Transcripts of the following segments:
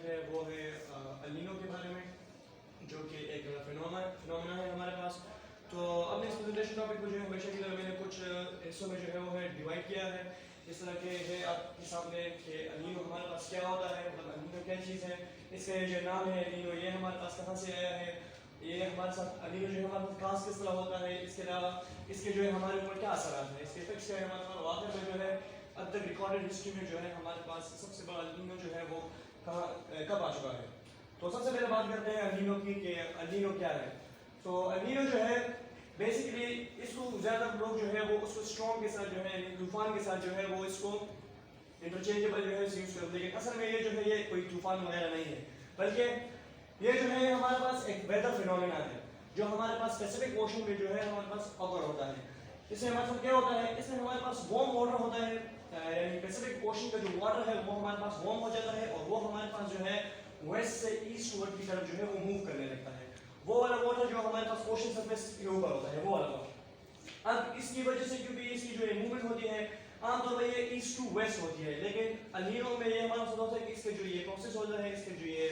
है वो है अल नीनो के बारे में, जो कि एक फिनोमेना है हमारे पास। तो अपने इस प्रेजेंटेशन टॉपिक को जो है हमेशा की तरह मैंने कुछ हिस्सों में जो है वो है डिवाइड किया है। इस तरह के है आपके सामने कि अल नीनो हमारे पास क्या होता है, मतलब अल नीनो क्या चीज़ है, इसका जो नाम है अल नीनो, ये हमारे पास कहाँ से आया है, ये हमारे साथ अल नीनो जो है हमारे पास खास किस तरह होता है, इसके अलावा इसके जो है हमारे ऊपर क्या असर है, इसके इफेक्ट्स क्या है हमारे पास। वाकई में जो है अब तक रिकॉर्डेड हिस्ट्री में जो है हमारे पास सबसे बड़ा अल नीनो जो है वो कहाँ कब आ चुका है। तो सबसे पहले बात करते हैं अल नीनो की कि अल नीनो क्या है। तो अल नीनो जो है बेसिकली इसको ज़्यादा लोग जो है वो उसको स्ट्रॉन्ग के साथ जो है तूफान के साथ जो है वो इसको इंटरचेंजेबल जो है यूज़ करते हैं, लेकिन असल में ये जो है ये कोई तूफान वगैरह नहीं है, बल्कि ये जो है हमारे पास एक वेदर फिनोमेना है जो हमारे पास स्पेसिफिक ओशन में जो है हमारे पास ऑकर होता है। इसमें हमारे साथ क्या होता है, इसमें हमारे पास वार्म वाटर होता है, यानी पैसिफिक ओशन का जो वाटर है वो हमारे पास वार्म हो जाता है और वो हमारे पास जो है वेस्ट से ईस्ट वर्ड की तरफ जो है वो मूव करने लगता है। वो वाला वाटर जो हमारे पास ओशन सरफेस के ऊपर होता है वो वाला वाटर। अब इसकी वजह से क्योंकि इसकी जो मूवमेंट होती है आमतौर पर ये ईस्ट टू वेस्ट होती है, लेकिन अल नीनो में ये हमारा साथ होता है कि इसके जो ये प्रोसेस होता है, इसके जो ये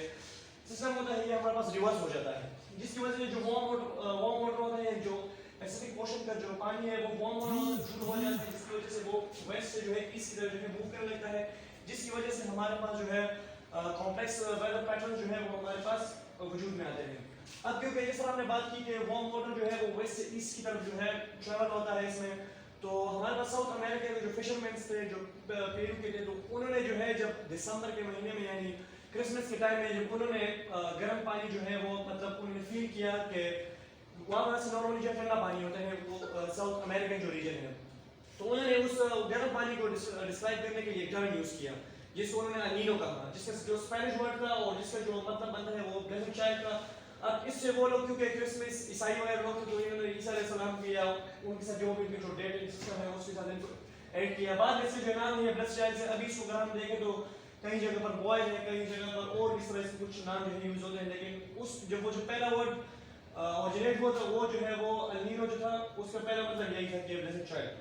सिस्टम होता है ये हमारे पास रिवर्स हो जाता है, जिसकी वजह से जो वार्म वाटर होता है, जो पैसिफिक ओशन का जो पानी है वो वार्म होना शुरू हो जाता है, जिसकी वजह से वो वेस्ट से जो है ईस्ट की तरफ जो है मूव करने लगता है, जिसकी वजह से हमारे पास जो है कॉम्प्लेक्स वेदर पैटर्न जो है वो हमारे पास वजूद में आते हैं। अब क्योंकि जिस तरह हमने बात की कि वार्म वाटर जो है वो वेस्ट से ईस्ट की तरफ जो है ट्रैवल होता है इसमें, तो हमारे पास साउथ अमेरिका के जो फिशरमैन थे, जो पेरू के थे, तो उन्होंने जो है जब दिसंबर के महीने में यानी क्रिसमस के टाइम में जब उन्होंने गर्म पानी जो है वो मतलब उन्होंने फील किया कि वहाँ से नॉर्मली जो ठंडा पानी होता है वो साउथ अमेरिकन जो रीजन है, तो उन्होंने उस गर्म पानी को डिस्क्राइब करने के लिए एक टर्म यूज़ किया जिसको उन्होंने अल नीनो कहा, जिसका जो स्पेनिश वर्ड था और जिसका जो मतलब बनता है वो ब्लेसड चाइल्ड का। अब इससे वो लोग क्योंकि क्रिसमस ईसाई वगैरह लोग तो इन्होंने ईसा अलैहिस्सलाम किया, उनके साथ जो भी जो डेटिंग सिस्टम है उसके साथ इनको ऐड किया। बाद में से जो नाम है ब्लेसड चाइल्ड से अभी इसको अगर हम देखें तो कई जगह पर बॉय है, कई जगह पर और इस तरह से कुछ नाम जो है यूज होते हैं, लेकिन उस जब वो जो पहला वर्ड ऑरिजिनेट हुआ था वो जो है वो अल नीनो जो था उसका पहला मतलब यही था कि ब्लेसड चाइल्ड।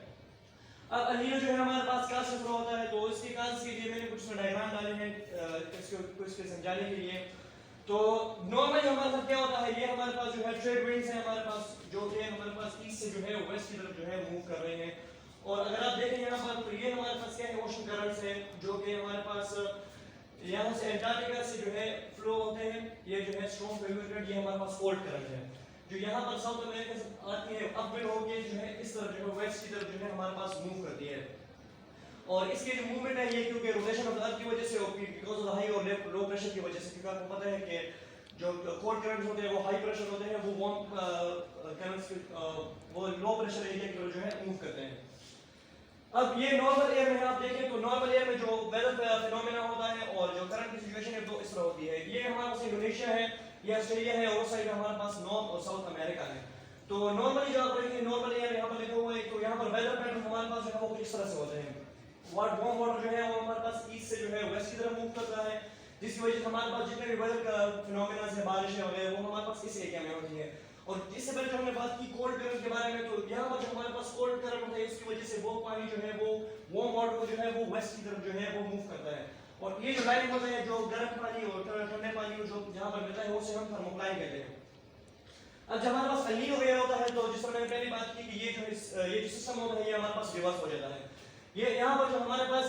अब अल नीनो जो है हमारे पास कहाँ से शुरू होता है, तो इसके काज के लिए मैंने कुछ डायग्राम डाले हैं इसको समझाने के लिए। तो नॉर्मली हमारे साथ क्या होता है, ये हमारे पास जो है ट्रेड विंड्स है हमारे पास, जो कि हमारे पास ईस्ट से जो है वेस्ट की तरफ जो है मूव कर रहे हैं। और अगर आप देखें यहाँ पर तो ये हमारे पास क्या है, ओशन करंट्स है जो कि हमारे पास यहाँ से एंटार्क्टिका से जो है फ्लो होते हैं। ये जो है स्ट्रॉन्ग वेव करंट, ये हमारे पास कोल्ड करंट है जो यहाँ पर साउथ अमेरिका से आती है, अपविंड होकर जो है इस तरफ जो है वेस्ट की तरफ जो है हमारे पास मूव करती है। और इसके जो मूवमेंट है ये क्योंकि रोटेशन ऑफ अर्थ की वजह से और बिकॉज ऑफ हाई और लो प्रेशर की वजह से, क्योंकि आपको पता है कि जो कोल्ड करंट्स होते हैं वो हाई प्रेशर होते हैं, वो वार्म करंट्स वो लो प्रेशर एरिया की तरफ जो है मूव करते हैं। अब ये नॉर्मल एयर में आप देखें तो नॉर्मल एयर में जो वेदर फिनोमेना होता है और जो करंट की सिचुएशन है तो इस तरह होती है। ये हमारे पास इंडोनेशिया है, ये ऑस्ट्रेलिया है और साइड हमारे पास नॉर्थ और साउथ अमेरिका है। तो नॉर्मली जो आप देखेंगे नॉर्मल एयर यहाँ पर लिखा हुआ है, तो यहाँ पर वेदर पैटर्न हमारे पास जो है वो किस तरह से होते हैं। वार्म वाटर जो है वो हमारे पास ईस्ट से जो है वेस्ट की तरफ मूव करता है, जिसकी वजह से हमारे पास जितने भी वेदर का फिनोमेना है, बारिशें वगैरह वो हमारे पास इस एरिया में होती है। और इससे पहले जो हमने बात की कोल्ड करंट के बारे में, तो यहाँ पर जो हमारे पास कोल्ड करंट होता है इसकी वजह से वो पानी जो है वो वार्म वाटर को जो है वो वेस्ट की तरफ जो है वो मूव करता है। और ये जो लाइन होता है जो गर्म पानी और ठंडे पानी को जो जहाँ पर मिलता है उसे हम थर्मोप्लाइन कहते हैं। अब जब हमारे पास अल नीनो वगैरह होता है तो जिस तरह मैंने पहले बात की कि ये जो सिस्टम होता है ये हमारे पास रिवर्स हो जाता है। ये यहाँ पर जो हमारे पास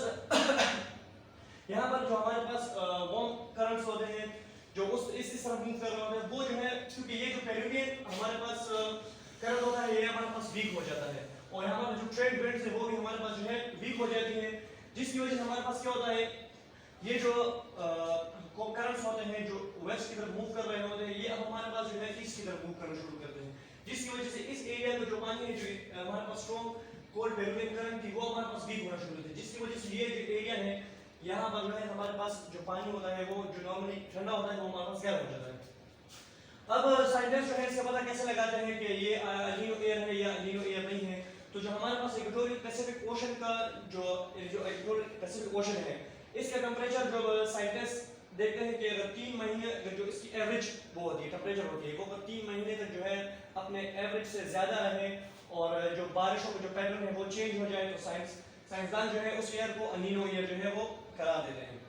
यहाँ पर जो हमारे पास वार्म करंट्स होते हैं जो उस इस तरह मूव कर रहे होते हैं, वो जो है क्योंकि ये जो पेरिवियन हमारे पास करंट होता है ये हमारे पास वीक हो जाता है, और यहाँ पर जो ट्रेड विंड्स है वो भी हमारे पास जो है वीक हो जाती है, जिसकी वजह से हमारे पास क्या होता है, ये जो करंट्स होते हैं जो वेस्ट की तरफ मूव कर रहे होते हैं ये अब हमारे पास जो है ईस्ट की तरफ मूव करना शुरू करते हैं, जिसकी वजह से इस एरिया में जो पानी है जो हमारे पास स्ट्रॉन्ग कोल्ड पेरिवियन करंट थी वो हमारे पास वीक होना शुरू होती है, जिसकी वजह से ये जो एरिया है यहाँ पर जो है हमारे पास जो पानी होता है वो जो नॉर्मली ठंडा होता है वो हमारे पास गर्म हो जाता है। अब साइंटिस्ट जो है इसका पता कैसे लगाते हैं कि ये अल नीनो एयर है या अल नीनो एयर नहीं है, तो जो हमारे पास इक्वेटोरियल पैसिफिक ओशन का जो इक्वेटोरियल पैसिफिक ओशन है इसका टेम्परेचर जो साइंटिस्ट देखते हैं कि अगर 3 महीने अगर जो इसकी एवरेज वो होती है टेम्परेचर होती है वो अगर 3 महीने तक जो है अपने एवरेज से ज़्यादा रहे और जो बारिशों का जो पैटर्न है वो चेंज हो जाए तो साइंसदान जो है उस ईयर को अल नीनो ईयर जो है वो करार देते हैं।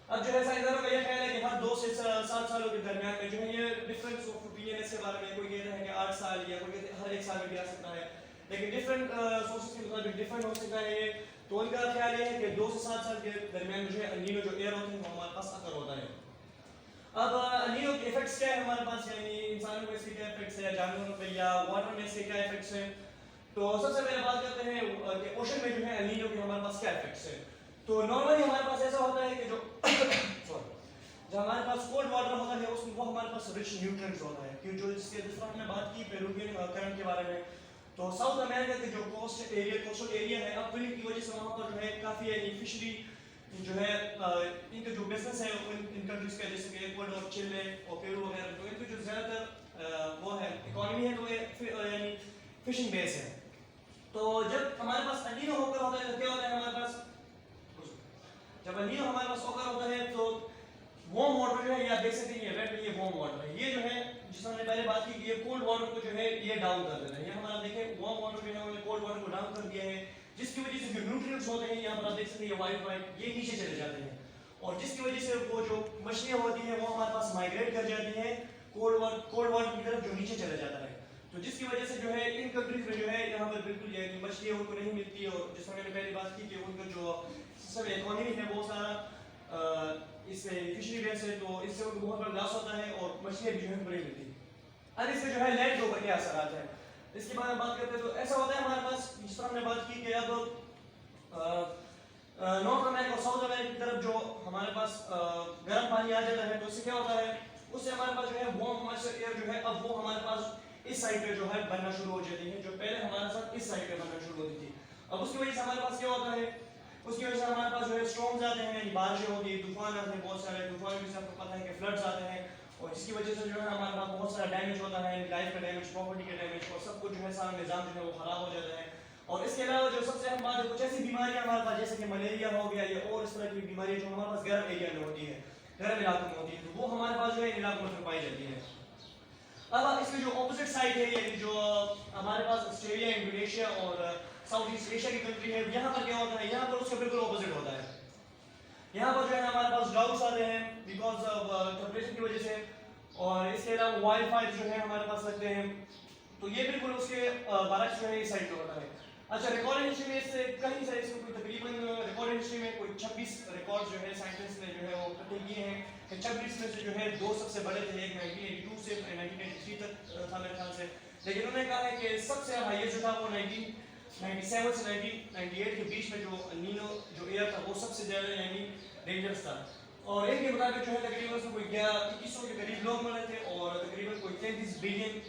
अब जो है साइंसदानों का यह ख्याल है कि हर 2 से 7 सालों के दरमियान में जो है ये डिफरेंस ऑफ ओपिनियन इसके बारे में, कोई कहता है कि 8 साल या कोई कहता है हर 1 साल में भी आ सकता है, लेकिन डिफरेंट सोर्सेज के मुताबिक डिफरेंट हो सकता है ये। तो उनका ख्याल ये है कि 2 से 7 साल के दरमियान जो है अल नीनो जो एयर होते हैं वो हमारे पास अकर होता है। अब अल नीनो के इफेक्ट्स क्या है हमारे पास, यानी इंसानों में इसके क्या इफेक्ट्स है या जानवरों पे या वाटर में इसके क्या इफेक्ट्स हैं। तो सबसे पहले बात करते हैं कि ओशन में जो है अल नीनो के हमारे पास क्या इफेक्ट्स है। तो नॉर्मली हमारे पास ऐसा होता है कि जो सॉरी जो हमारे पास कोल्ड वाटर होता है उसमें वो हमारे पास रिच न्यूट्रिएंट्स होता है, क्योंकि जो जिसके जिस तरह हमने बात की पेरुवियन करंट के बारे में, तो साउथ अमेरिका के जो कोस्टल एरिया है अपविंड की वजह से वहाँ पर जो है काफ़ी है फिशरी जो है इनका जो बिजनेस है इन कंट्रीज का, जैसे कि इक्वाडोर और चिले और पेरू वगैरह, तो इनकी जो ज़्यादातर वो है इकोनॉमी है तो ये यानी फिशिंग बेस है। तो जब हमारे पास अल नीनो होकर होता है तो क्या होता है हमारे पास, जब अल नीनो हमारे पास होकर होता है तो वार्म वाटर जो है ये आप देख सकते हैं ये रेड में ये वार्म वाटर है, ये जो है जिस हमने पहले बात की कि ये कोल्ड वाटर को जो है ये डाउन कर देता है। ये हमारा देखें वार्म वाटर जो है उन्होंने कोल्ड वाटर को डाउन कर दिया है, जिसकी वजह से जो न्यूट्रिएंट्स होते हैं यहाँ पर आप देख सकते हैं ये वाइट ये नीचे चले जाते हैं, और जिसकी वजह से वो जो मछलियाँ होती हैं वो हमारे पास माइग्रेट कर जाती हैं कोल्ड वाटर की तरफ जो नीचे चला जाता है। तो जिसकी वजह से जो है इन कंट्रीज में जो है यहाँ पर बिल्कुल ये मछलियाँ उनको नहीं मिलती, और जिस मैंने पहले बात की कि उनका जो सब इकोनॉमी है वो सारा इससे फिशरी बेस है, तो इससे उनको बहुत बड़ा लॉस होता है और मछलियाँ भी जो है बड़ी मिलती है। अब इससे जो है लैंड के ऊपर क्या असर है इसके बारे में बात करते हैं। तो ऐसा होता है हमारे पास जिस तरह हमने बात की कि अब नॉर्थ अमेरिका और साउथ अमेरिका की तरफ जो हमारे पास गर्म पानी आ जाता है, तो इससे क्या होता है उससे हमारे पास जो है वार्म मॉइस्चर एयर जो है अब वो हमारे पास इस साइड पे जो है बनना शुरू हो जाती है, जो पहले हमारे साथ इस साइड पे बनना शुरू होती थी। अब उसकी वजह से हमारे पास क्या होता है, उसकी वजह से हमारे पास जो है स्टॉर्म्स आते हैं, यानी बारिशें होती है, तूफान आते हैं, बहुत सारे तूफान की आपको पता है कि फ्लड्स आते हैं, और जिसकी वजह से जो है हमारे पास बहुत सारा डैमेज होता है, लाइफ का डैमेज, प्रॉपर्टी का डैमेज, और सब कुछ जो है सारा निज़ाम जो है वो खराब हो जाता है। और इसके अलावा जो सबसे अहम बात है कुछ ऐसी बीमारियां हमारे पास जैसे कि मलेरिया हो गया या और इस तरह की बीमारियां जो हमारे पास गर्म एरिया में होती है, गर्म इलाकों में होती है, तो वो हमारे पास जो है इलाकों में पाई जाती है। अब इसकी जो ऑपोजिट साइड है यानी जो हमारे पास ऑस्ट्रेलिया, इंडोनेशिया और साउथ ईस्ट एशिया की कंट्री है, यहाँ पर क्या होता है, यहाँ पर उसका बिल्कुल ऑपोजिट होता है। यहाँ पर जो है हमारे पास ड्राउट्स आते हैं बिकॉज ऑफ टेम्परेचर की वजह से, और इसके अलावा वाइल्ड फायर जो है हमारे पास लगते हैं, तो ये बिल्कुल उसके बरक्स जो है इस साइड पे होता है। अच्छा, रिकॉर्ड हिस्ट्री में इससे कहीं से इसमें कोई तकरीबन रिकॉर्ड हिस्ट्री में कोई 26 रिकॉर्ड जो है साइंटिस्ट ने जो है वो इकट्ठे किए हैं। 26 में से जो है 2 सबसे बड़े थे, एक 1982 से 1983 तक था मेरे ख्याल से, लेकिन उन्होंने कहा है कि सबसे हाईएस्ट जो था वो 1997 से 1998 के बीच में जो अल नीनो जो एयर था वो सबसे ज़्यादा यानी डेंजरस था, और इनके मुताबिक जो है तकरीबन उसमें कोई 2100 के करीब लोग मरे थे और तकरीबन कोई 33 बिलियन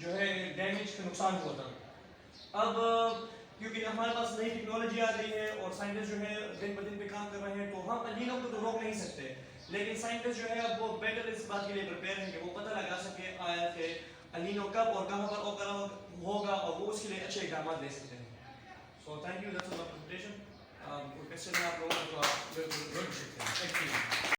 जो है डैमेज का नुकसान हुआ था। अब क्योंकि हमारे पास नई टेक्नोलॉजी आ गई है और साइंटिस्ट जो है दिन ब दिन पे काम कर रहे हैं, तो हम अल नीनो को तो रोक नहीं सकते, लेकिन साइंटिस्ट जो है अब वो बेटर इस बात के लिए प्रिपेयर हैं कि वो पता लगा सके आया कि अल नीनो कब और कहाँ पर होगा, और वो उसके लिए अच्छे इक़दाम ले सकते हैं। So thank you, that's all my presentation. कोई क्वेश्चन है आप लोगों को तो आप बिल्कुल पूछ सकते हैं। Thank you.